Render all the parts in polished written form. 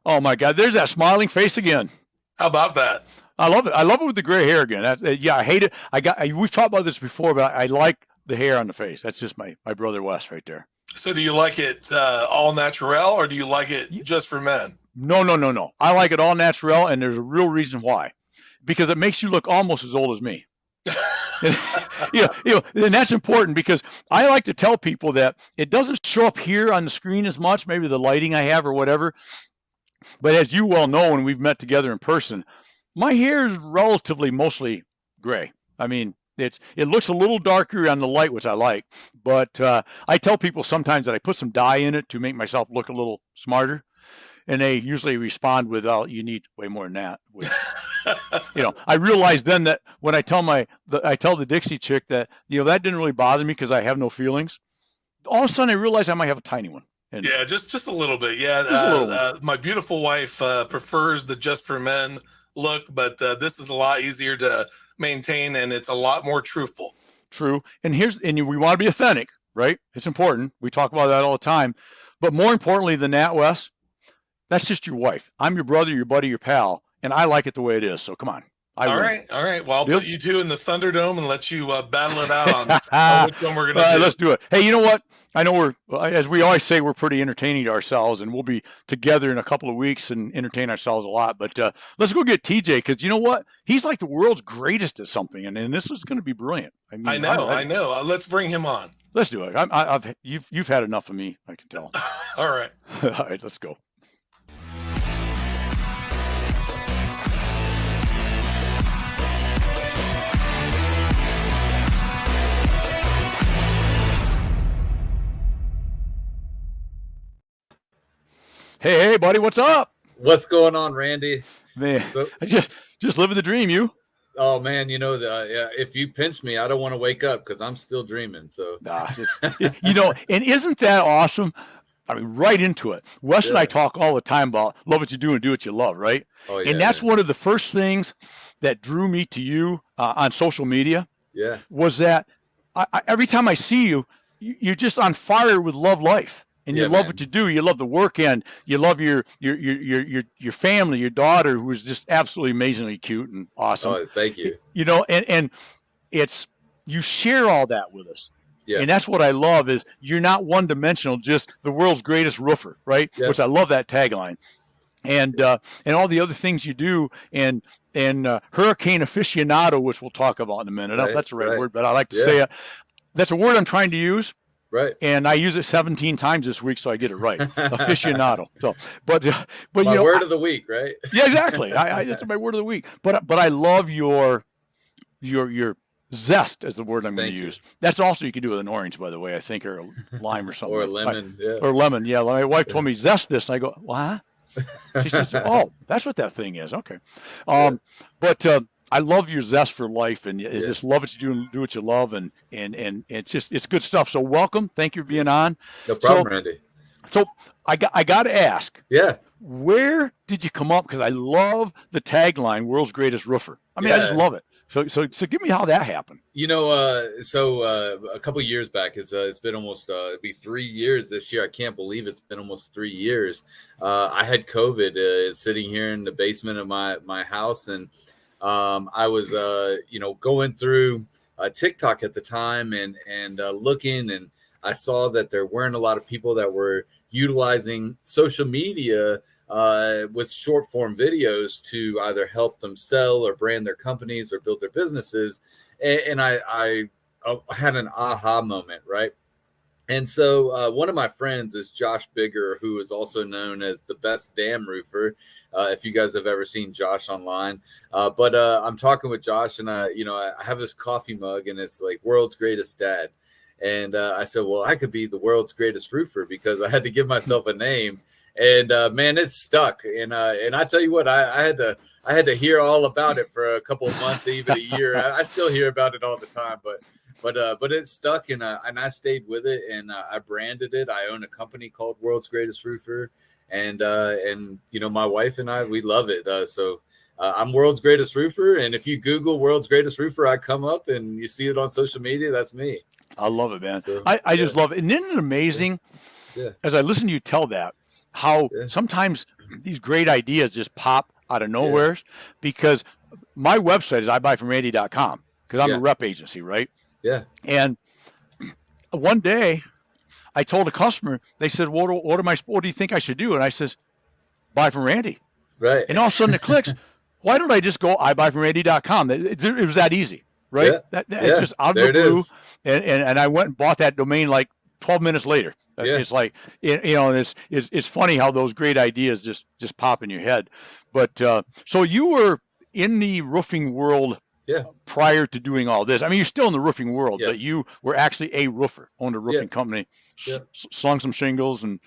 Oh my God, there's that smiling face again. How about that? I love it. I love it with the gray hair again. Yeah, I hate it. We've talked about this before, but I like the hair on the face. That's just my brother Wes right there. So do you like it all natural, or do you like it Y- just for men? No, no, no, no. I like it all natural, and there's a real reason why. Because it makes you look almost as old as me. And that's important because I like to tell people that it doesn't show up here on the screen as much, maybe the lighting I have or whatever. But as you well know, when we've met together in person, my hair is relatively mostly gray. I mean, it looks a little darker on the light, which I like. But I tell people sometimes that I put some dye in it to make myself look a little smarter, and they usually respond with, "Oh, you need way more than that." Which, I realize then that when I tell the Dixie chick that that didn't really bother me because I have no feelings. All of a sudden, I realize I might have a tiny one. And yeah, just a little bit. Yeah, just a little one. My beautiful wife prefers the just for men look, but this is a lot easier to maintain, and it's a lot more truthful. True. And we want to be authentic, right? It's important. We talk about that all the time. But more importantly than that, Wes, that's just your wife. I'm your brother, your buddy, your pal, and I like it the way it is. So come on. All right. Well, I'll put you two in the Thunderdome and let you battle it out on which one we're going to do. Let's do it. Hey, you know what? I know as we always say, we're pretty entertaining to ourselves, and we'll be together in a couple of weeks and entertain ourselves a lot. But let's go get TJ, because you know what? He's like the world's greatest at something, and this is going to be brilliant. I know. Let's bring him on. Let's do it. You've had enough of me, I can tell. All right. All right, let's go. Hey, buddy, what's up? What's going on, Randy? Man, I just living the dream. You? Oh man, if you pinch me, I don't want to wake up because I'm still dreaming. So, and isn't that awesome? I mean, right into it. Wes and I talk all the time about love what you do and do what you love, right? Oh, yeah, and that's one of the first things that drew me to you on social media. Yeah, was that every time I see you, you're just on fire with love life. And you love what you do. You love the work end. You love your family, your daughter, who is just absolutely amazingly cute and awesome. Oh, thank you. And it's you share all that with us. Yeah. And that's what I love is you're not one dimensional, just the world's greatest roofer, right? Yeah. Which I love that tagline. And all the other things you do, and hurricane aficionado, which we'll talk about in a minute. Right, That's the right word, but I like to say it. That's a word I'm trying to use. Right. And I use it 17 times this week, so I get it right. Aficionado. So, but my word of the week, right? Yeah, exactly. That's my word of the week. But I love your zest as the word I'm going to use. That's also you can do with an orange, by the way, I think, or a lime or something. Or a lemon. Or lemon. Yeah. My wife told me zest this, and I go, what? She says, oh, that's what that thing is. Okay. But I love your zest for life, and just love what you do and do what you love, and it's good stuff. So welcome, thank you for being on. No problem, Randy. So I got to ask, where did you come up? Because I love the tagline, "World's Greatest Roofer." I mean, I just love it. So give me how that happened. A couple of years back, it's been almost it'll be 3 years this year. I can't believe it's been almost 3 years. I had COVID sitting here in the basement of my house, and I was, going through TikTok at the time and looking, and I saw that there weren't a lot of people that were utilizing social media with short form videos to either help them sell or brand their companies or build their businesses. And I had an aha moment, right? And so one of my friends is Josh Bigger, who is also known as the best damn roofer. If you guys have ever seen Josh online, but I'm talking with Josh, and I have this coffee mug, and it's like world's greatest dad. And I said, well, I could be the world's greatest roofer, because I had to give myself a name. And man, it's stuck. And I tell you what, I had to hear all about it for a couple of months, even a year. I still hear about it all the time, but it stuck, and I stayed with it, and I branded it. I own a company called World's Greatest Roofer, and my wife and I, we love it. So I'm World's Greatest Roofer, and if you Google World's Greatest Roofer, I come up, and you see it on social media. That's me. I love it, man. So, I just love it. And isn't it amazing as I listen to you tell that, how sometimes these great ideas just pop out of nowhere, because my website is ibuyfromrandy.com, because I'm a rep agency, right? Yeah. And one day I told a customer, they said, what do you think I should do? And I says, buy from Randy. Right. And all of a sudden it clicks. Why don't I just go ibuyfromrandy.com? It was that easy, right? Yeah. It's just out of the blue. And I went and bought that domain like 12 minutes later. Yeah. It's like, it's funny how those great ideas just pop in your head. But so you were in the roofing world prior to doing all this. I mean, you're still in the roofing world, but you were actually a roofer, owned a roofing company, slung some shingles and,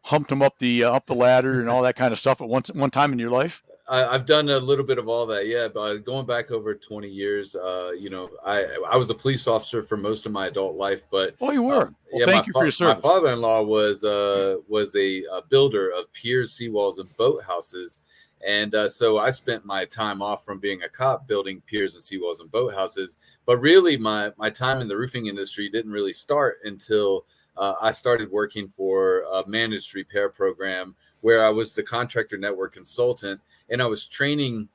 humped them up the ladder and all that kind of stuff at one time in your life. I've done a little bit of all that, but going back over 20 years, I was a police officer for most of my adult life. But you were. Thank you for your service. My father-in-law was a builder of piers, seawalls, and boathouses, and so I spent my time off from being a cop building piers and seawalls and boathouses. But really, my time in the roofing industry didn't really start until I started working for a managed repair program, where I was the contractor network consultant, and I was training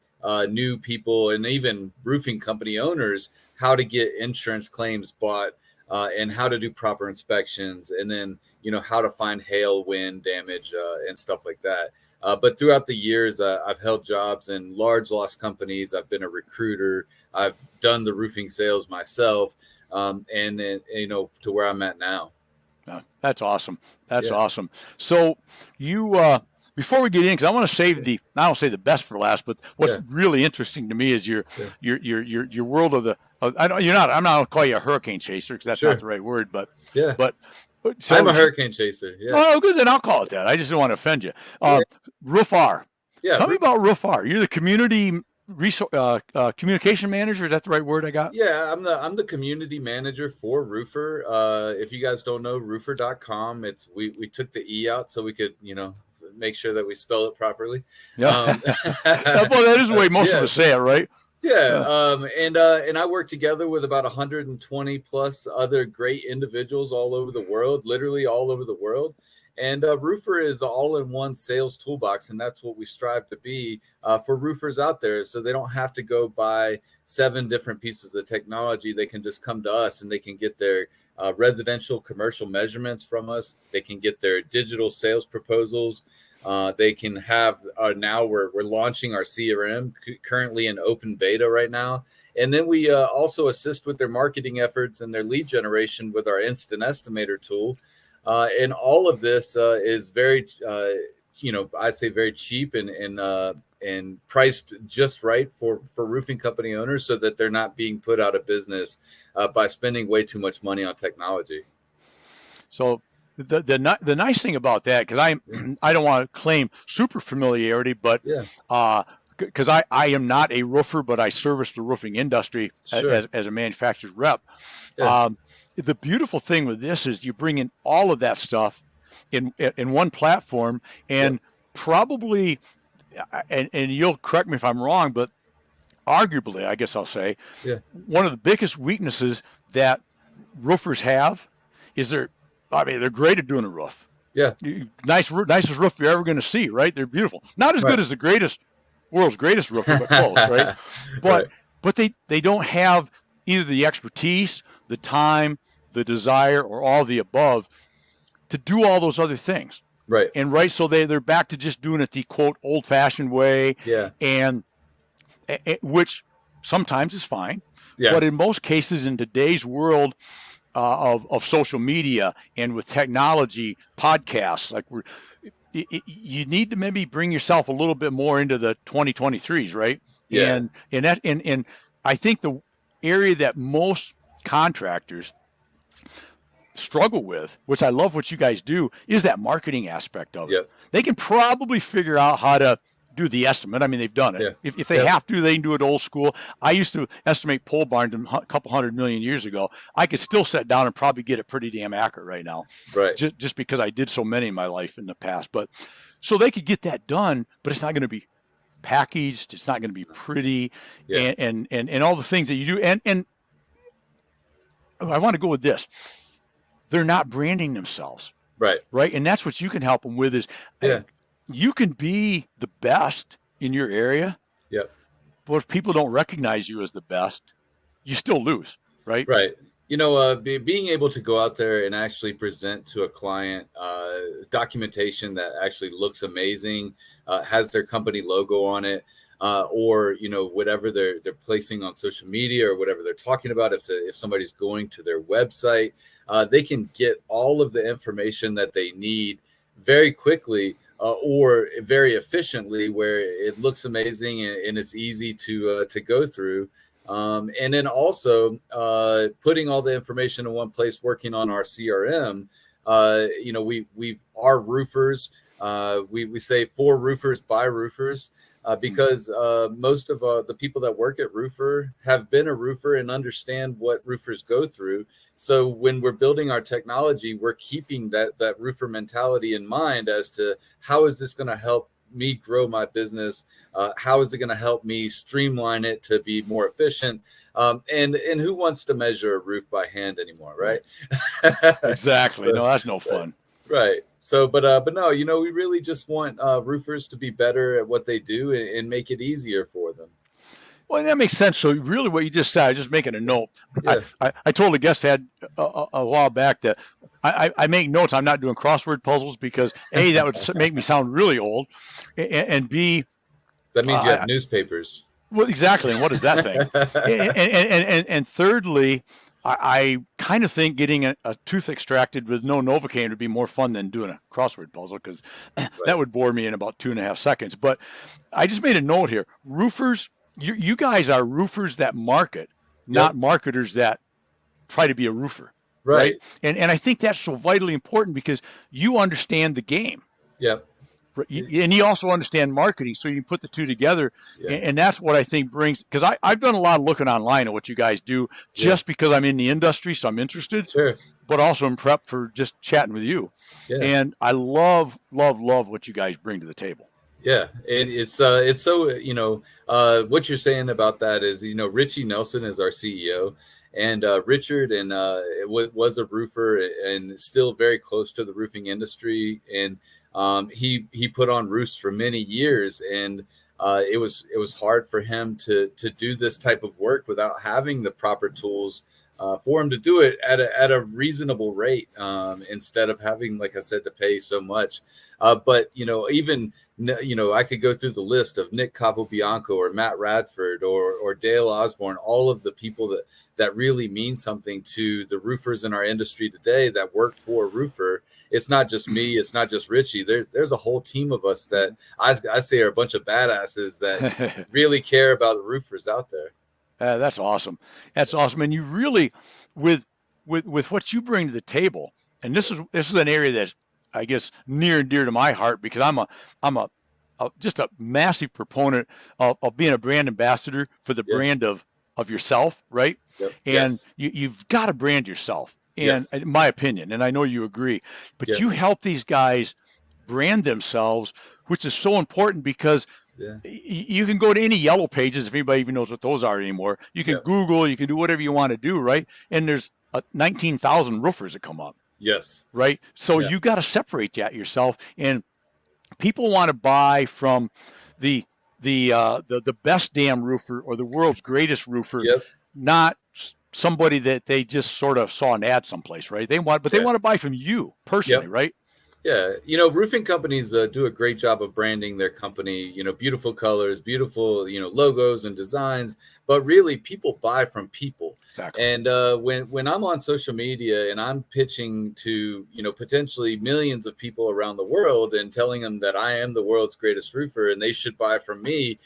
new people and even roofing company owners how to get insurance claims bought and how to do proper inspections, and then how to find hail, wind damage and stuff like that. But throughout the years, I've held jobs in large loss companies. I've been a recruiter. I've done the roofing sales myself, and then, to where I'm at now. That's awesome. That's awesome. So you, before we get in, because I want to save I don't say the best for last, but what's really interesting to me is your world of the. I'm not gonna call you a hurricane chaser, because that's not the right word, but so I'm a hurricane chaser. Yeah. Oh, good. Then I'll call it that. I just don't want to offend you. Roofr. Yeah. Tell me about Roofr. You're the community communication manager. Is that the right word I got? Yeah, I'm the community manager for Roofr. If you guys don't know, roofr.com, we took the E out so we could, make sure that we spell it properly. Yeah. Well, that is the way most of us say it, right? Yeah. And I work together with about 120 plus other great individuals all over the world, literally all over the world. And Roofr is all-in-one sales toolbox, and that's what we strive to be for roofers out there. So they don't have to go buy 7 different pieces of technology. They can just come to us, and they can get their residential, commercial measurements from us. They can get their digital sales proposals. They can have now we're launching our CRM currently in open beta right now. And then we also assist with their marketing efforts and their lead generation with our instant estimator tool. And all of this is very, I say very cheap and priced just right for roofing company owners, so that they're not being put out of business by spending way too much money on technology. So the nice thing about that, because I don't want to claim super familiarity, but because I am not a roofer, but I service the roofing industry as a manufacturer's rep. Yeah. The beautiful thing with this is you bring in all of that stuff in one platform, and probably, and you'll correct me if I'm wrong, but arguably, I guess I'll say, one of the biggest weaknesses that roofers have is they're great at doing a roof. Yeah. Nicest roof you're ever going to see, right? They're beautiful. Not as good as the world's greatest roofer, but close, right? But they don't have either the expertise, the time, the desire, or all the above to do all those other things. Right. And so they're back to just doing it the quote old-fashioned way. Yeah. And which sometimes is fine. Yeah. But in most cases in today's world of social media and with technology, podcasts, like you need to maybe bring yourself a little bit more into the 2023s, right? Yeah. And I think the area that most contractors struggle with, which I love what you guys do, is that marketing aspect of it. Yep. They can probably figure out how to do the estimate. I mean, they've done it. Yeah. If they have to, they can do it old school. I used to estimate pole barns a couple 100 million years ago. I could still sit down and probably get it pretty damn accurate right now. Right. Just because I did so many in my life in the past. But so they could get that done, but it's not going to be packaged. It's not going to be pretty, and all the things that you do. And I want to go with this. They're not branding themselves. Right. And that's what you can help them with is you can be the best in your area. Yep. But if people don't recognize you as the best, you still lose, right? Right. Being able to go out there and actually present to a client documentation that actually looks amazing, has their company logo on it, or whatever they're placing on social media or whatever they're talking about. If somebody's going to their website, they can get all of the information that they need very quickly. Or very efficiently, where it looks amazing and it's easy to go through. And then also putting all the information in one place, working on our CRM. We've our roofers. We say for roofers by roofers. Because most of the people that work at Roofr have been a roofer and understand what roofers go through. So when we're building our technology, we're keeping that roofer mentality in mind as to how is this going to help me grow my business? How is it going to help me streamline it to be more efficient? And who wants to measure a roof by hand anymore, right? Exactly. No, that's no fun. Right. So, but no, we really just want roofers to be better at what they do and make it easier for them. Well, that makes sense. So really what you just said, I was just making a note. Yeah. I told a guest had a while back that I make notes. I'm not doing crossword puzzles because A, that would make me sound really old, and B, that means you have newspapers. Well, exactly. And what is that thing? and thirdly, I kind of think getting a tooth extracted with no Novocaine would be more fun than doing a crossword puzzle, because that would bore me in about 2.5 seconds. But I just made a note here. Roofers, you guys are roofers that market, not marketers that try to be a roofer. Right. And I think that's so vitally important because you understand the game. Yep. And you also understand marketing, so you can put the two together. And that's what I think brings, because I've done a lot of looking online at what you guys do just because I'm in the industry, so I'm interested, but also I'm prepped for just chatting with you. And I love what you guys bring to the table. Yeah, and it's so, what you're saying about that is, Richie Nelson is our CEO. And Richard was a roofer and still very close to the roofing industry. And he put on roofs for many years, and it was hard for him to do this type of work without having the proper tools for him to do it at a reasonable rate, instead of having, like I said, to pay so much. But I could go through the list of Nick Capobianco or Matt Radford or Dale Osborne, all of the people that really mean something to the roofers in our industry today that work for Roofr. It's not just me. It's not just Richie. There's a whole team of us that I say are a bunch of badasses that really care about the roofers out there. That's awesome. That's awesome. And you really, with what you bring to the table, and this is an area that's, I guess, near and dear to my heart, because I'm just a massive proponent of being a brand ambassador for the brand of yourself, right? Yep. And you've got to brand yourself, and in my opinion, and I know you agree, but you help these guys brand themselves, which is so important because you can go to any yellow pages, if anybody even knows what those are anymore. You can Google, you can do whatever you want to do, right? And there's 19,000 roofers that come up. Yes. Right. So you got to separate that yourself, and people want to buy from the best damn roofer or the world's greatest roofer, not somebody that they just sort of saw an ad someplace, right? They want to buy from you personally, right? Yeah, roofing companies do a great job of branding their company, beautiful colors, beautiful, logos and designs, but really people buy from people. Exactly. And when I'm on social media and I'm pitching to, potentially millions of people around the world and telling them that I am the world's greatest roofer and they should buy from me,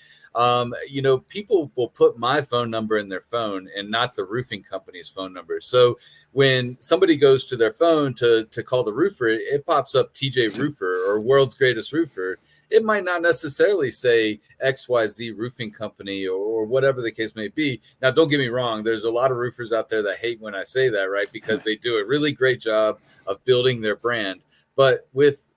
people will put my phone number in their phone and not the roofing company's phone number. So when somebody goes to their phone to call the roofer, it pops up TJ Roofer or World's Greatest Roofer. It might not necessarily say XYZ Roofing Company or whatever the case may be. Now, don't get me wrong. There's a lot of roofers out there that hate when I say that, right? Because they do a really great job of building their brand. But with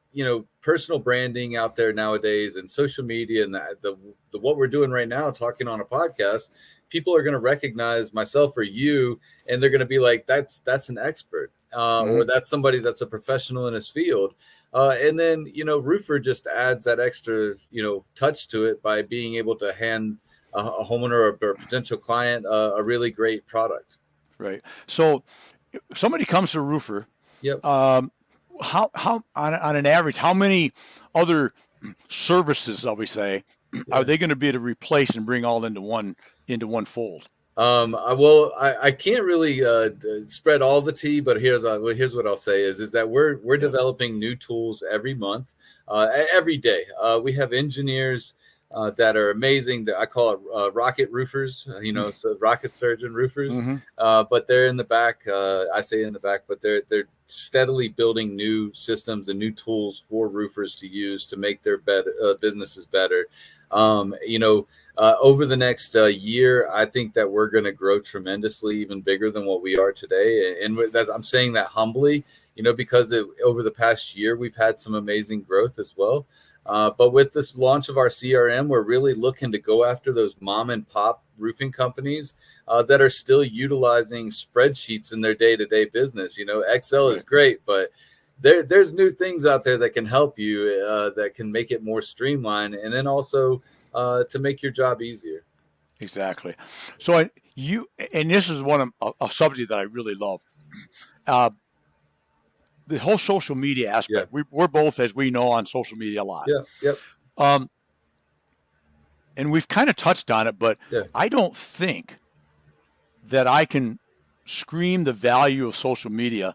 personal branding out there nowadays and social media and the what we're doing right now, talking on a podcast, people are going to recognize myself or you, and they're going to be like, that's an expert, or that's somebody that's a professional in his field. And then, Roofr just adds that extra, touch to it by being able to hand a homeowner or a potential client a really great product. Right. So if somebody comes to Roofr. Yep. How on an average, how many other services, shall we say, are they going to be able to replace and bring all into one fold? Well, I can't really spread all the tea, but here's what I'll say is that we're developing new tools every month, every day. We have engineers that are amazing. That I call it rocket roofers, so rocket surgeon roofers. But they're in the back. I say in the back, but they're steadily building new systems and new tools for roofers to use to make their businesses better. Over the next year, I think that we're going to grow tremendously, even bigger than what we are today. And I'm saying that humbly, because over the past year, we've had some amazing growth as well. But with this launch of our CRM, we're really looking to go after those mom and pop roofing companies that are still utilizing spreadsheets in their day-to-day business. Excel is great, but there's new things out there that can help you, that can make it more streamlined, and then also to make your job easier. Exactly. So and this is a subject that I really love. The whole social media aspect. Yeah. We're both, as we know, on social media a lot. Yeah. Yep. And we've kind of touched on it, but I don't think that I can scream the value of social media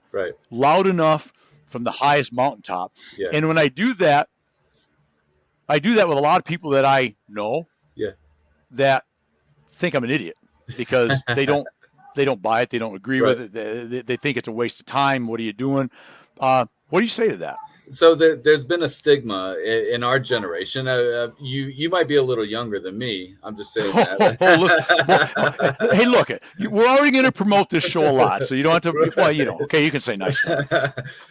loud enough from the highest mountaintop. Yeah. And when I do that with a lot of people that I know that think I'm an idiot because they don't buy it. They don't agree with it. They think it's a waste of time. What are you doing? What do you say to that? So there's been a stigma in our generation. You might be a little younger than me. I'm just saying that. Hey, look, we're already going to promote this show a lot, so you don't have to. Well, okay, you can say nice stuff.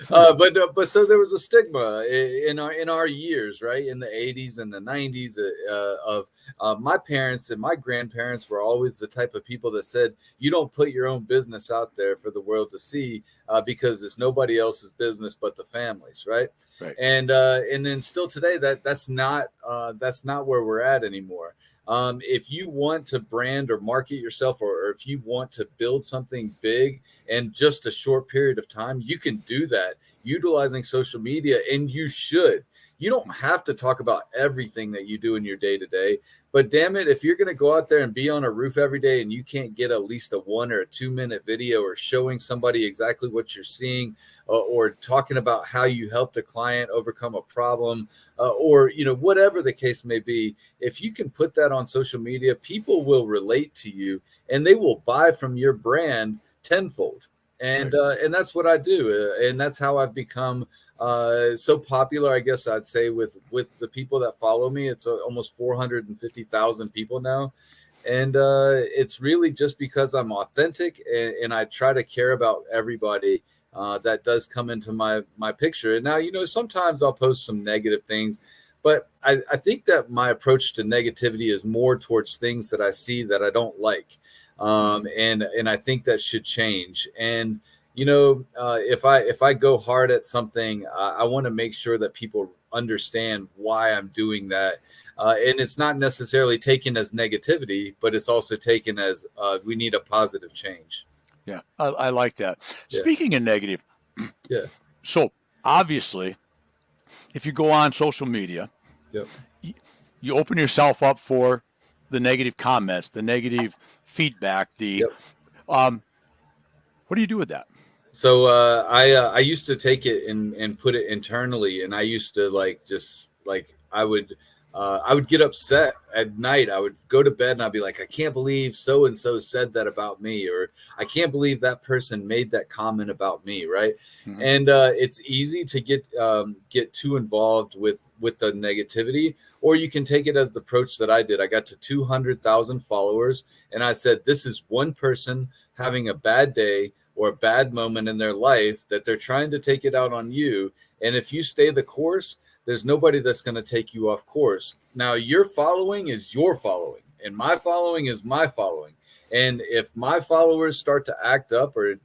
But so there was a stigma in our years, right? In the 80s and the 90s, of my parents and my grandparents were always the type of people that said, you don't put your own business out there for the world to see because it's nobody else's business but the family's, right? Right. And then still today, that's not where we're at anymore. If you want to brand or market yourself, or if you want to build something big in just a short period of time, you can do that utilizing social media, and you should. You don't have to talk about everything that you do in your day to day, but damn it, if you're going to go out there and be on a roof every day and you can't get at least a 1 or 2 minute video or showing somebody exactly what you're seeing, or talking about how you helped a client overcome a problem, or whatever the case may be, if you can put that on social media, people will relate to you and they will buy from your brand tenfold. And that's what I do, and that's how I've become so popular, I guess I'd say, with the people that follow me. It's almost 450,000 people now. And it's really just because I'm authentic and I try to care about everybody that does come into my picture. And now, sometimes I'll post some negative things, but I think that my approach to negativity is more towards things that I see that I don't like. And I think that should change. And if I go hard at something, I want to make sure that people understand why I'm doing that. And it's not necessarily taken as negativity, but it's also taken as we need a positive change. Yeah, I like that. Yeah. Speaking of negative, so obviously, if you go on social media, you open yourself up for the negative comments, the negative feedback, what do you do with that? So I used to take it and put it internally, and I used to I would get upset at night. I would go to bed and I'd be like, I can't believe so and so said that about me, or I can't believe that person made that comment about me, right? Mm-hmm. And it's easy to get too involved with the negativity, or you can take it as the approach that I did. I got to 200,000 followers, and I said, this is one person having a bad day or a bad moment in their life that they're trying to take it out on you. And if you stay the course, there's nobody that's going to take you off course. Now, your following is your following, and my following is my following. And if my followers start to act up, or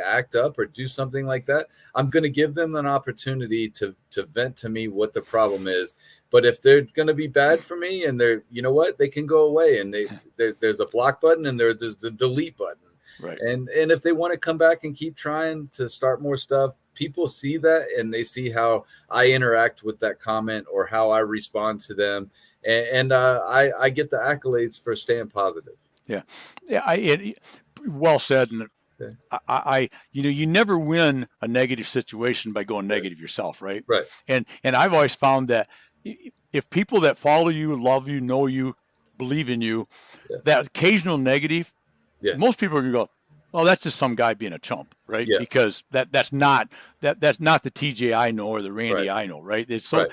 act up or do something like that, I'm going to give them an opportunity to vent to me what the problem is. But if they're going to be bad for me, and they're, you know what, they can go away, and there's a block button, and there's the delete button. Right. And if they want to come back and keep trying to start more stuff, people see that, and they see how I interact with that comment or how I respond to them. And I get the accolades for staying positive. Yeah. Well said. And you never win a negative situation by going negative yourself. Right. Right. And I've always found that if people that follow you, love you, know you, believe in you, that occasional negative, most people are going to go, well, that's just some guy being a chump, right? Yeah. Because that's not the TJ I know or the Randy I know, right? It's so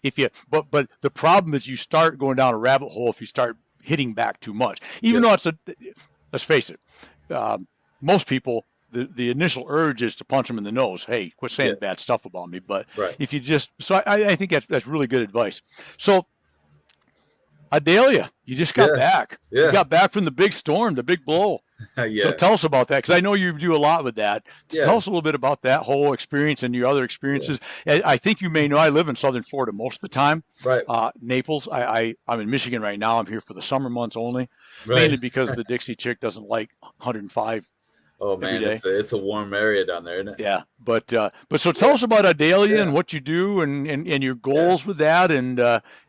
if you but the problem is you start going down a rabbit hole if you start hitting back too much. Even though let's face it, most people the initial urge is to punch them in the nose. Hey, quit saying bad stuff about me. But if you just I think that's really good advice. So Adalia, you just got back. Yeah. You got back from the big storm, the big blow. So tell us about that, because I know you do a lot with that. Tell us a little bit about that whole experience and your other experiences. I think you may know I live in Southern Florida most of the time. Right. Naples. I'm in Michigan right now. I'm here for the summer months only, mainly because the Dixie chick doesn't like 105. Oh man, it's a warm area down there, isn't it? Yeah, but so tell us about Adalia and what you do and your goals with that and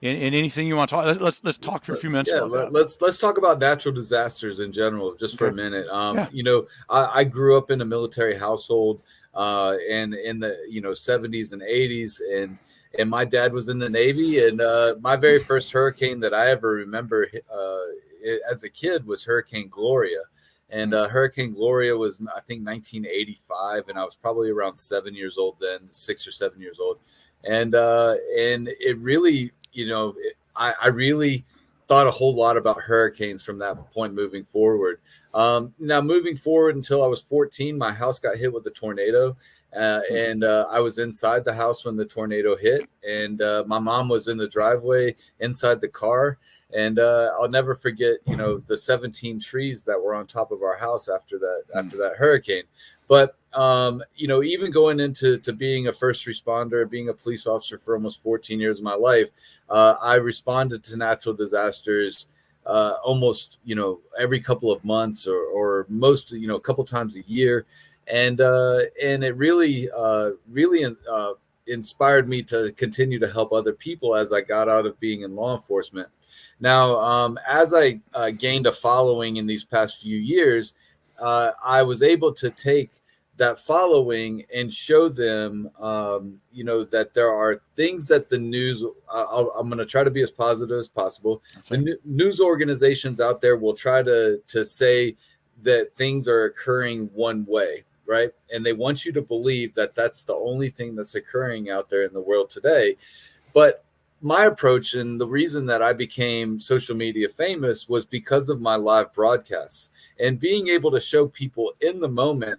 anything you want to talk. Let's talk for a few minutes about that. Let's talk about natural disasters in general, just for a minute. I grew up in a military household, and in the 70s and 80s, and my dad was in the Navy, and my very first hurricane that I ever remember as a kid was Hurricane Gloria. And Hurricane Gloria was, I think, 1985, and I was probably around 7 years old then, 6 or 7 years old. And it really, I really thought a whole lot about hurricanes from that point moving forward. Now, moving forward until I was 14, my house got hit with a tornado. And I was inside the house when the tornado hit, and my mom was in the driveway inside the car. And I'll never forget, the 17 trees that were on top of our house after that hurricane. But, even going into being a first responder, being a police officer for almost 14 years of my life, I responded to natural disasters almost, every couple of months or most, a couple times a year. And it really inspired me to continue to help other people as I got out of being in law enforcement. Now, as I gained a following in these past few years, I was able to take that following and show them, that there are things that the news, I'm going to try to be as positive as possible. Okay. The news organizations out there will try to say that things are occurring one way, right? And they want you to believe that that's the only thing that's occurring out there in the world today. But my approach, and the reason that I became social media famous, was because of my live broadcasts and being able to show people in the moment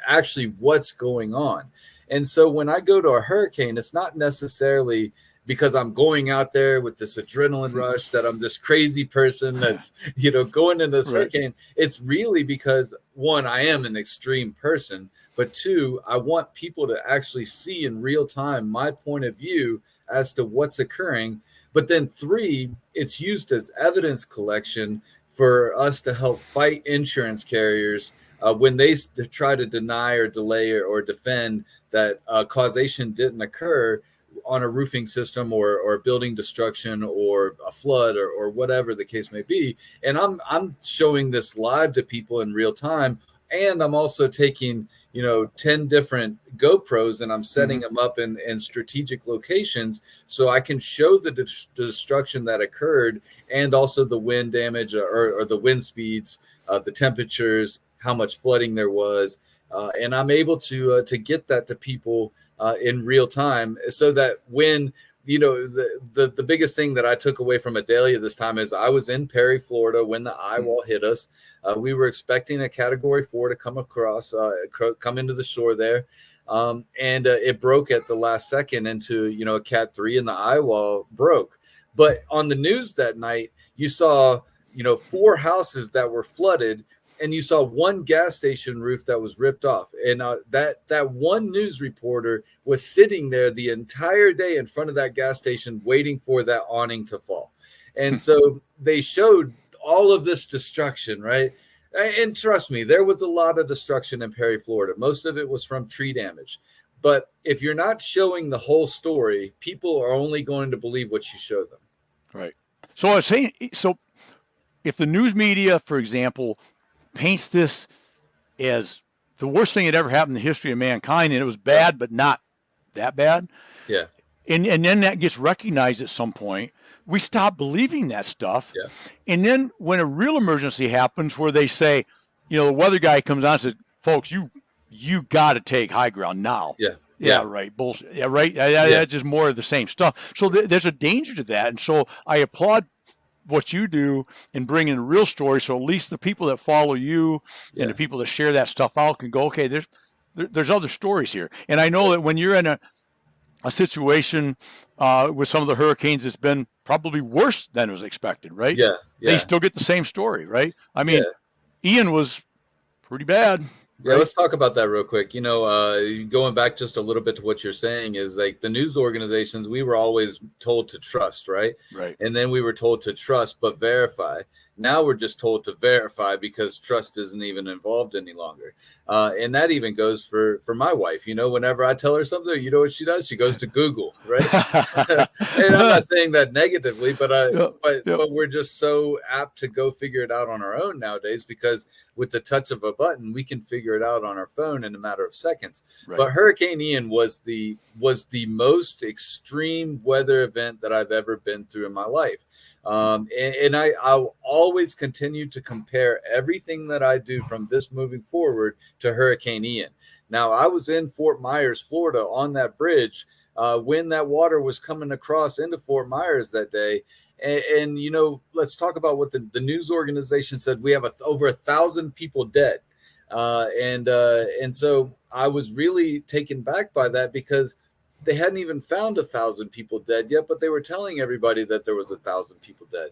actually what's going on. And so when I go to a hurricane, it's not necessarily because I'm going out there with this adrenaline rush that I'm this crazy person that's, going into this hurricane. It's really because, one, I am an extreme person, but two, I want people to actually see in real time my point of view as to what's occurring. But then three, it's used as evidence collection for us to help fight insurance carriers when they try to deny or delay or defend that causation didn't occur on a roofing system or building destruction or a flood or whatever the case may be. And I'm showing this live to people in real time. And I'm also taking 10 different GoPros and I'm setting them up in strategic locations so I can show the destruction that occurred and also the wind damage or the wind speeds, the temperatures, how much flooding there was. And I'm able to get that to people in real time so that when, the biggest thing that I took away from Adalia this time is I was in Perry, Florida when the eye wall hit us. We were expecting a Category 4 to come across, come into the shore there. And it broke at the last second into, a Cat 3 and the eye wall broke. But on the news that night, you saw, 4 houses that were flooded, and you saw one gas station roof that was ripped off. And that one news reporter was sitting there the entire day in front of that gas station waiting for that awning to fall. And so they showed all of this destruction, right? And trust me, there was a lot of destruction in Perry, Florida. Most of it was from tree damage. But if you're not showing the whole story, people are only going to believe what you show them. Right. So I was saying, so if the news media, for example, paints this as the worst thing that ever happened in the history of mankind, and it was bad, but not that bad. Yeah. And then that gets recognized at some point. We stop believing that stuff. Yeah. And then when a real emergency happens where they say, the weather guy comes on and says, folks, you got to take high ground now. Yeah. Yeah, right. Bullshit. Yeah, right. That's just more of the same stuff. So there's a danger to that. And so I applaud what you do in bringing a real story. So at least the people that follow you and the people that share that stuff out can go, okay, there's other stories here. And I know that when you're in a situation with some of the hurricanes, it's been probably worse than was expected, right? Yeah. They still get the same story, right? I mean, Ian was pretty bad. Yeah, right? Let's talk about that real quick. Going back just a little bit to what you're saying is like the news organizations, we were always told to trust, right? Right. And then we were told to trust but verify. Now we're just told to verify because trust isn't even involved any longer. And that even goes for my wife. Whenever I tell her something, you know what she does? She goes to Google, right? And I'm not saying that negatively, but we're just so apt to go figure it out on our own nowadays because with the touch of a button, we can figure it out on our phone in a matter of seconds. Right. But Hurricane Ian was the most extreme weather event that I've ever been through in my life. And I'll always continue to compare everything that I do from this moving forward to Hurricane Ian. Now, I was in Fort Myers, Florida on that bridge when that water was coming across into Fort Myers that day. And let's talk about what the news organization said. We have over 1,000 people dead. And so I was really taken back by that because they hadn't even found 1,000 people dead yet, but they were telling everybody that there was 1,000 people dead.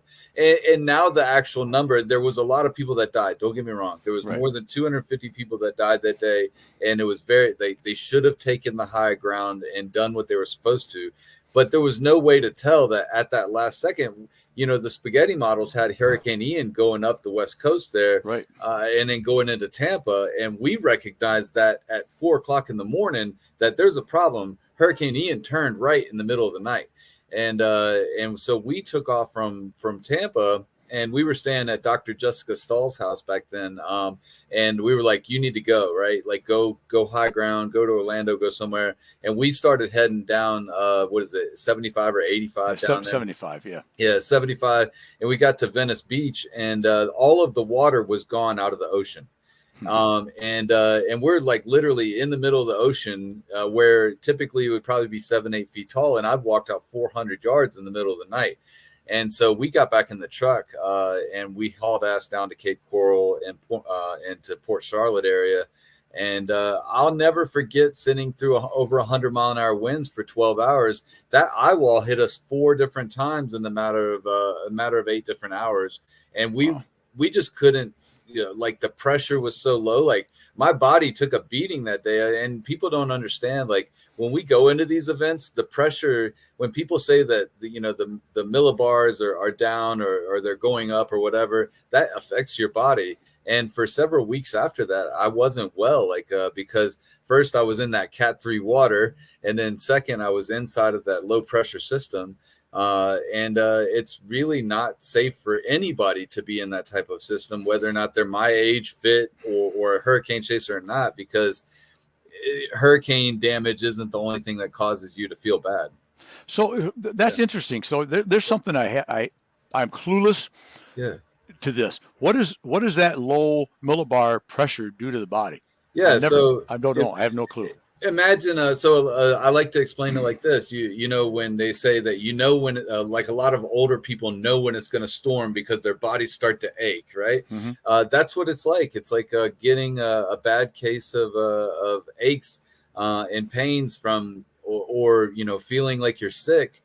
And now the actual number, there was a lot of people that died. Don't get me wrong. There was more than 250 people that died that day. And it was they should have taken the high ground and done what they were supposed to. But there was no way to tell that at that last second, the spaghetti models had Hurricane Ian going up the West Coast there, right, and then going into Tampa. And we recognized that at 4:00 in the morning that there's a problem. Hurricane Ian turned right in the middle of the night. And so we took off from Tampa, and we were staying at Dr. Jessica Stahl's house back then. And we were like, you need to go, right? Like go high ground, go to Orlando, go somewhere. And we started heading down, 75 or 85 down there? 75, yeah. Yeah, 75. And we got to Venice Beach, and all of the water was gone out of the ocean. And we're like literally in the middle of the ocean, where typically it would probably be 7-8 feet tall. And I've walked out 400 yards in the middle of the night. And so we got back in the truck, and we hauled ass down to Cape Coral and to Port Charlotte area. And I'll never forget sitting through over 100-mile-an-hour winds for 12 hours. That eye wall hit us 4 different times in the matter of 8 different hours. And we just couldn't, like the pressure was so low. Like my body took a beating that day. And people don't understand, like when we go into these events, the pressure, when people say that, the millibars are down or they're going up or whatever, that affects your body. And for several weeks after that, I wasn't well, because first I was in that Cat 3 water. And then second, I was inside of that low pressure system. And it's really not safe for anybody to be in that type of system, whether or not they're my age, fit, or a hurricane chaser or not, because hurricane damage isn't the only thing that causes you to feel bad. So that's interesting. So there's something I'm clueless to this. What does that low millibar pressure do to the body? Yeah, I don't know. I have no clue. Imagine, I like to explain it like this. When they say that, when like a lot of older people know when it's going to storm because their bodies start to ache, right? Mm-hmm. That's what it's like. It's like getting a bad case of aches and pains from, or feeling like you're sick.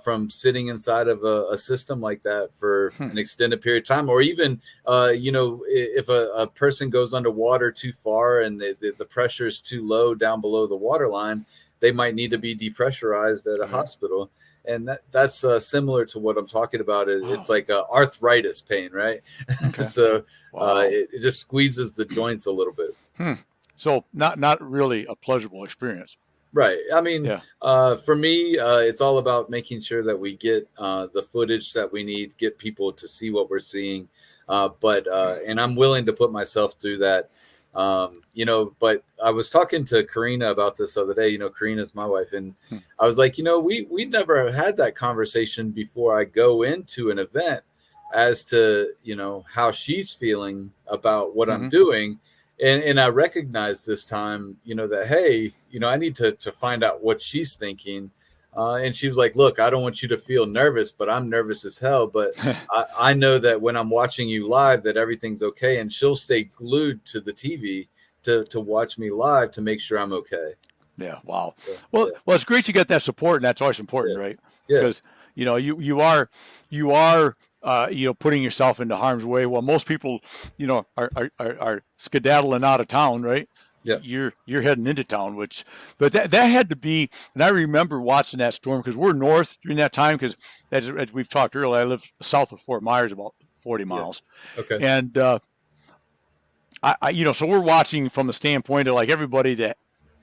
from sitting inside of a system like that for an extended period of time, or even, if a person goes underwater too far and the pressure is too low down below the water line, they might need to be depressurized at a hospital. And that's similar to what I'm talking about. It's like arthritis pain, right? Okay. So it just squeezes the joints a little bit. So not really a pleasurable experience. Right. I mean, for me, it's all about making sure that we get the footage that we need, get people to see what we're seeing. And I'm willing to put myself through that. But I was talking to Karina about this the other day. Karina's my wife. And I was like, we never had that conversation before I go into an event as to, how she's feeling about what I'm doing. And I recognized this time, that, hey, I need to find out what she's thinking. And she was like, look, I don't want you to feel nervous, but I'm nervous as hell. But I know that when I'm watching you live, that everything's okay. And she'll stay glued to the TV to watch me live to make sure I'm okay. Yeah. Wow. Well, it's great you get that support, and that's always important, right? Yeah. Because, you are putting yourself into harm's way. Well, most people, are skedaddling out of town, right? Yeah. You're heading into town, but that had to be, and I remember watching that storm because we're north during that time, because as we've talked earlier, I live south of Fort Myers, about 40 miles. Okay. And, so we're watching from the standpoint of like everybody that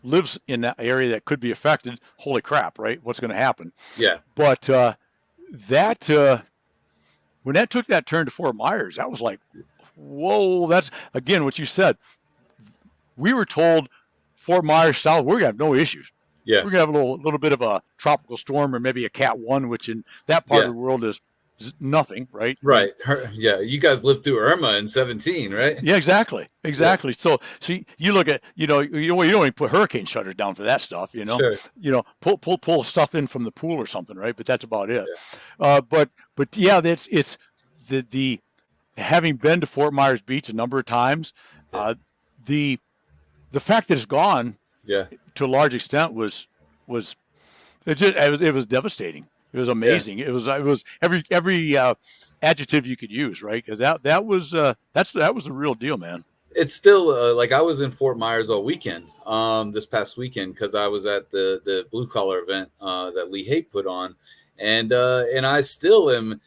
lives in that area that could be affected. Holy crap, right? What's going to happen? Yeah. But, when that took that turn to Fort Myers, that was like, whoa, that's, again, what you said. We were told Fort Myers south, we're going to have no issues. Yeah. We're going to have a little bit of a tropical storm or maybe a Cat 1, which in that part of the world is nothing, right? Right. You guys lived through Irma in 17, right? Yeah, exactly. Yeah. So you look at, you don't even put hurricane shutters down for that stuff, Sure. Pull stuff in from the pool or something, right? But that's about it. Yeah. But it's the having been to Fort Myers Beach a number of times, the fact that it's gone, to a large extent was it was devastating. It was amazing. Yeah. It was every adjective you could use, right? Because that was the real deal, man. It's still like I was in Fort Myers all weekend, this past weekend, because I was at the blue collar event that Lee Haight put on, and I still am.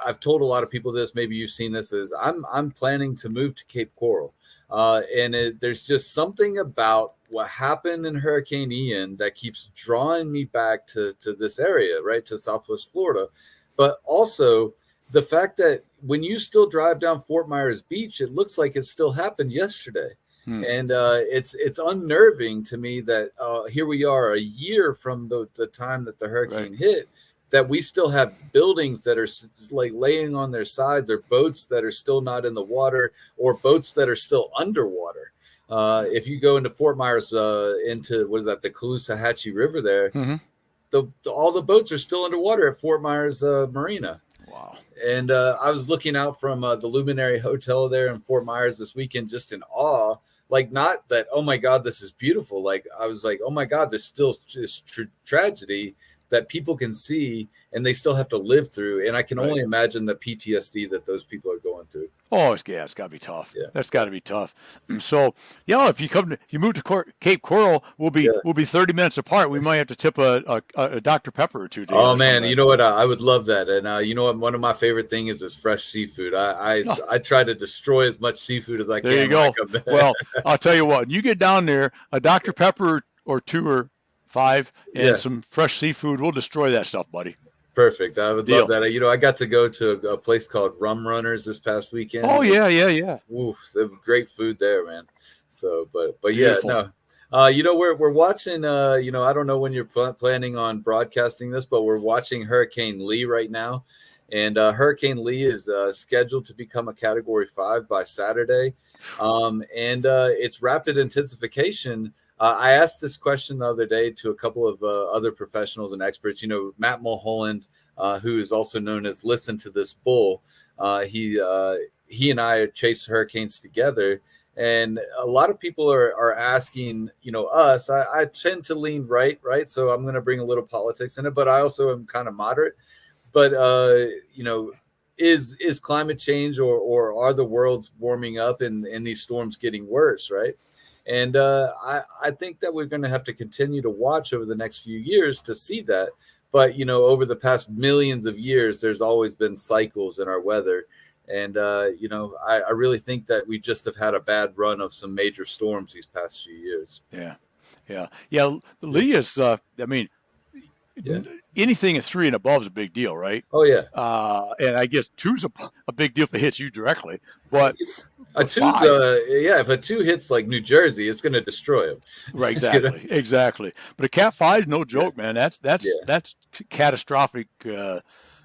I've told a lot of people this. Maybe you've seen this. Is I'm planning to move to Cape Coral. There's just something about what happened in Hurricane Ian that keeps drawing me back to this area, right, to Southwest Florida. But also the fact that when you still drive down Fort Myers Beach, it looks like it still happened yesterday. And it's unnerving to me that here we are a year from the time that the hurricane hit, that we still have buildings that are like laying on their sides, or boats that are still not in the water, or boats that are still underwater. If you go into Fort Myers, into the Caloosahatchee River there, all the boats are still underwater at Fort Myers Marina. Wow. And I was looking out from the Luminary Hotel there in Fort Myers this weekend, just in awe. Like, not that, oh my God, this is beautiful. Like, I was like, oh my God, there's still this tragedy that people can see and they still have to live through. And I can only imagine the PTSD that those people are going through. Oh, it's got to be tough. Yeah. That's got to be tough. So, if you move to Cape Coral, we'll be 30 minutes apart. We might have to tip a Dr. Pepper or two. Oh man, you know what? I would love that. And you know what? One of my favorite things is fresh seafood. I try to destroy as much seafood as I can. There you go. Well, I'll tell you what. You get down there, a Dr. Pepper or 2 or 5, and some fresh seafood. We'll destroy that stuff, buddy. Perfect. I would love that. I got to go to a place called Rum Runners this past weekend. Oh yeah. Ooh, great food there, man. So, but beautiful. Yeah, no. We're watching. I don't know when you're planning on broadcasting this, but we're watching Hurricane Lee right now, and Hurricane Lee is scheduled to become a Category 5 by Saturday, and it's rapid intensification. I asked this question the other day to a couple of other professionals and experts. Matt Mulholland, who is also known as Listen to This Bull. He and I chase hurricanes together, And a lot of people are asking, us. I tend to lean right, so I'm going to bring a little politics in it, but I also am kind of moderate. But is climate change or are the worlds warming up and these storms getting worse, right? And I think that we're going to have to continue to watch over the next few years to see that. But over the past millions of years, there's always been cycles in our weather. And, I really think that we just have had a bad run of some major storms these past few years. Yeah. Lee is, anything at 3 and above is a big deal, right? Oh, yeah. And I guess 2's a big deal if it hits you directly. But a 2's, if a 2 hits like New Jersey, it's going to destroy them. Right, exactly, exactly. But a Cat 5 is no joke, man. That's catastrophic.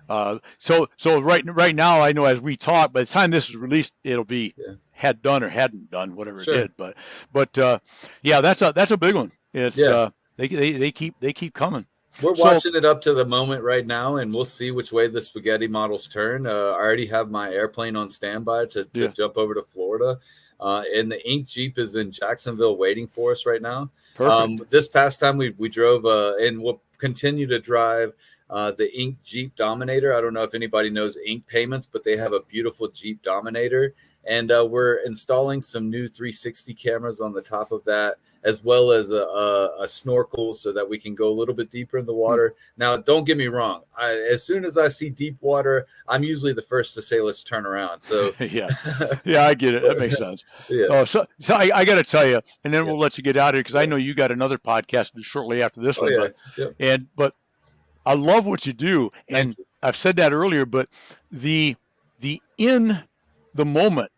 So right now, I know as we talk, by the time this is released, it'll be had done or hadn't done, whatever it did. But that's a big one. It's they keep coming. We're watching it up to the moment right now, and we'll see which way the spaghetti models turn. I already have my airplane on standby to jump over to Florida. And the Ink Jeep is in Jacksonville waiting for us right now. Perfect. This past time we drove, and we'll continue to drive the Ink Jeep Dominator. I don't know if anybody knows Ink Payments, but they have a beautiful Jeep Dominator. And we're installing some new 360 cameras on the top of that, as well as a snorkel so that we can go a little bit deeper in the water. Now, don't get me wrong. As soon as I see deep water, I'm usually the first to say, let's turn around. So yeah, I get it. That makes sense. So I got to tell you, and then we'll let you get out of here because I know you got another podcast shortly after this one. But I love what you do. And I've said that earlier, but the in the moment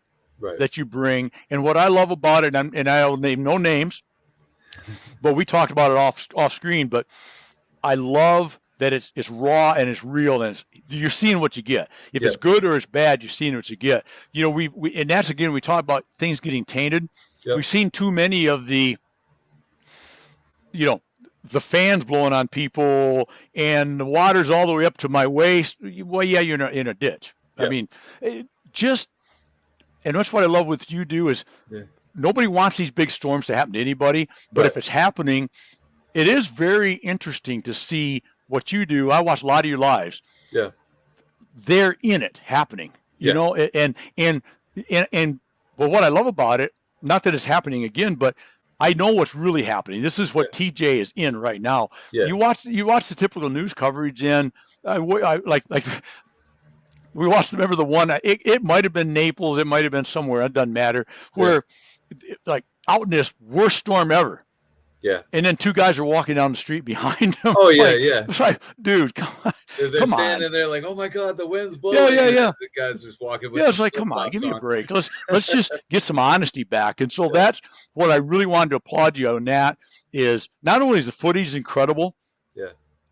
that you bring, and what I love about it, and I'll name no names, but we talked about it off screen, but I love that it's raw and it's real, and you're seeing what you get. If it's good or it's bad, you're seeing what you get. We and that's, again, we talk about things getting tainted. We've seen too many of the fans blowing on people, and the water's all the way up to my waist. Well, you're in a ditch. I mean, and that's what I love with you do is nobody wants these big storms to happen to anybody, but if it's happening, it is very interesting to see what you do. I watch a lot of your lives. Yeah. They're in it happening, you know, and but what I love about it, not that it's happening again, but I know what's really happening. This is what TJ is in right now. You watch the typical news coverage, and I like we watched, remember the one, it might have been Naples, it might have been somewhere, it doesn't matter, where like out in this worst storm ever. Yeah. And then 2 guys are walking down the street behind them. Oh, yeah. It's like, dude, come on. They're standing there like, oh my God, the wind's blowing. Yeah. The guy's just walking with it's like, come on, give me a break. Let's just get some honesty back. And so that's what I really wanted to applaud you on, that is not only is the footage incredible,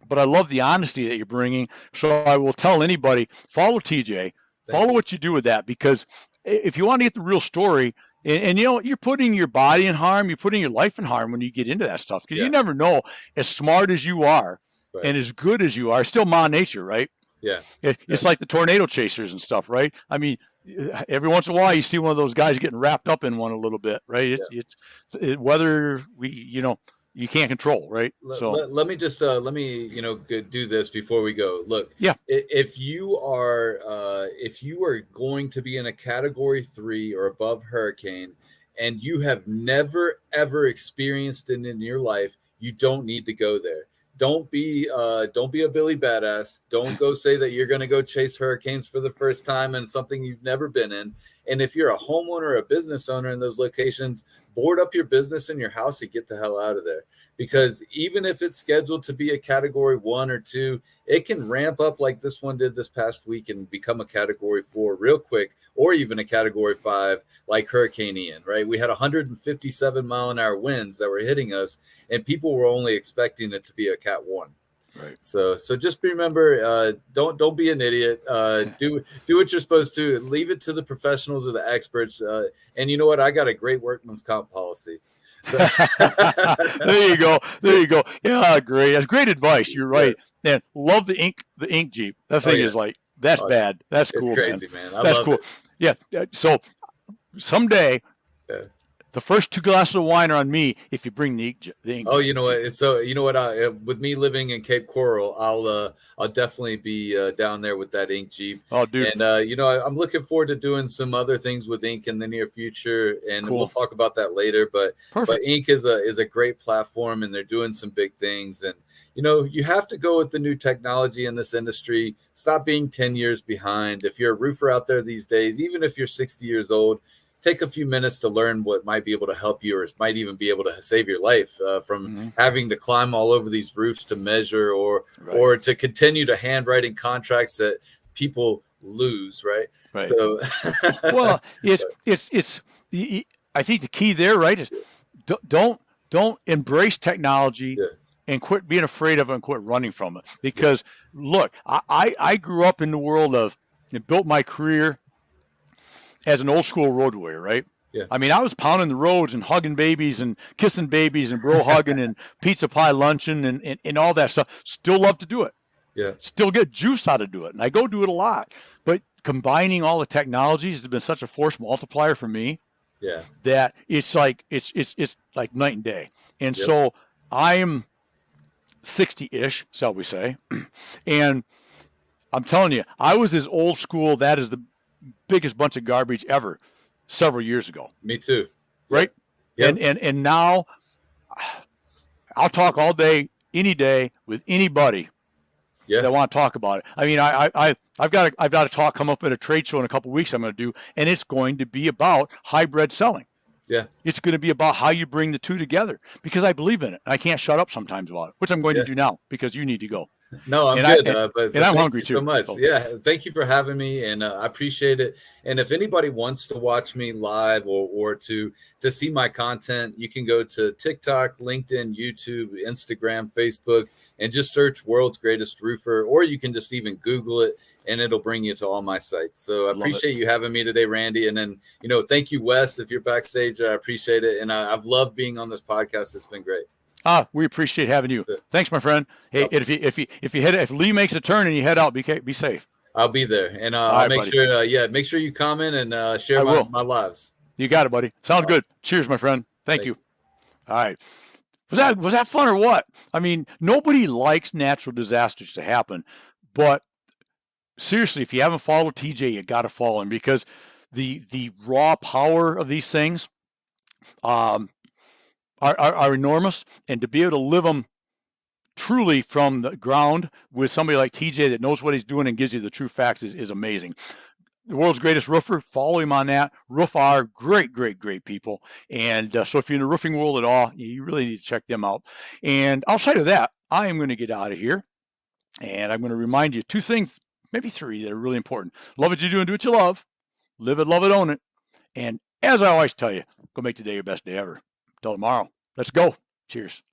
but I love the honesty that you're bringing. So I will tell anybody, follow TJ, follow what you do with that, because if you want to get the real story, and you're putting your body in harm, you're putting your life in harm when you get into that stuff, because you never know, as smart as you are and as good as you are, still Ma Nature, right? Yeah. It's like the tornado chasers and stuff, right? I mean, every once in a while you see one of those guys getting wrapped up in one a little bit, right? It's whether you can't control, right? So let me just do this before we go. Look, if you are going to be in a Category 3 or above hurricane, and you have never ever experienced it in your life, you don't need to go there. Don't be a Billy Badass. Don't go say that you're going to go chase hurricanes for the first time in something you've never been in. And if you're a homeowner or a business owner in those locations, board up your business and your house and get the hell out of there. Because even if it's scheduled to be a Category 1 or 2, it can ramp up like this one did this past week and become a Category 4 real quick, or even a Category 5 like Hurricane Ian, right? We had 157 mile an hour winds that were hitting us, and people were only expecting it to be a Cat 1. Right. So just remember, don't be an idiot. Do what you're supposed to. Leave it to the professionals or the experts. And you know what? I got a great workman's comp policy. So. There you go. Yeah, great. That's great advice. You're right. And love the ink Jeep. That thing is like, that's bad. That's cool. It's crazy, man. That's cool. It. Yeah. So someday, Yeah. The first 2 glasses of wine are on me if you bring the ink. Oh, you know what? So you know what? With me living in Cape Coral, I'll definitely be down there with that ink Jeep. Oh, dude. And you know, I'm looking forward to doing some other things with ink in the near future, and Cool. we'll talk about that later. But Perfect. ink is a great platform, and they're doing some big things. And you know, you have to go with the new technology in this industry. Stop being 10 years behind. If you're a roofer out there these days, even if you're 60 years old, take a few minutes to learn what might be able to help you, or might even be able to save your life from having to climb all over these roofs to measure, or to continue to handwriting contracts that people lose. Right. So, well, it's I think the key there, right, is don't embrace technology and quit being afraid of it and quit running from it. Because look, I grew up in the world of, and built my career as an old school road warrior, right? Yeah. I mean, I was pounding the roads and hugging babies and kissing babies and bro hugging and pizza pie luncheon and all that stuff. Still love to do it. Yeah. Still get juice out of do it. And I go do it a lot. But combining all the technologies has been such a force multiplier for me. Yeah. That it's like night and day. And so I'm 60-ish, shall we say. And I'm telling you, I was as old school, that is the biggest bunch of garbage ever several years ago. Me too. Right? Yep. And now I'll talk all day, any day with anybody that want to talk about it. I mean, I've got a talk come up at a trade show in a couple of weeks I'm going to do, and it's going to be about hybrid selling. Yeah. It's going to be about how you bring the two together, because I believe in it. And I can't shut up sometimes about it, which I'm going to do now because you need to go. No, I'm good. But I'm hungry too. So much. Yeah. Thank you for having me. And I appreciate it. And if anybody wants to watch me live or to see my content, you can go to TikTok, LinkedIn, YouTube, Instagram, Facebook, and just search World's Greatest Roofer, or you can just even Google it and it'll bring you to all my sites. So I appreciate you having me today, Randy. And then, thank you, Wes, if you're backstage. I appreciate it. And I've loved being on this podcast. It's been great. We appreciate having you. Thanks, my friend. Hey, if Lee makes a turn and you head out, be safe. I'll be there, and I'll make sure. Make sure you comment and share my lives. You got it, buddy. Sounds good. Cheers, my friend. Thank you. All right. Was that fun or what? I mean, nobody likes natural disasters to happen, but seriously, if you haven't followed TJ, you got to follow him, because the raw power of these things are enormous, and to be able to live them truly from the ground with somebody like TJ that knows what he's doing and gives you the true facts is amazing. The World's Greatest Roofer, follow him on that. Roofr, great people. And so if you're in the roofing world at all, you really need to check them out. And outside of that, I am going to get out of here, and I'm going to remind you 2 things, maybe 3, that are really important. Love what you do and do what you love. Live it, love it, own it. And as I always tell you, go make today your best day ever. Till tomorrow. Let's go. Cheers.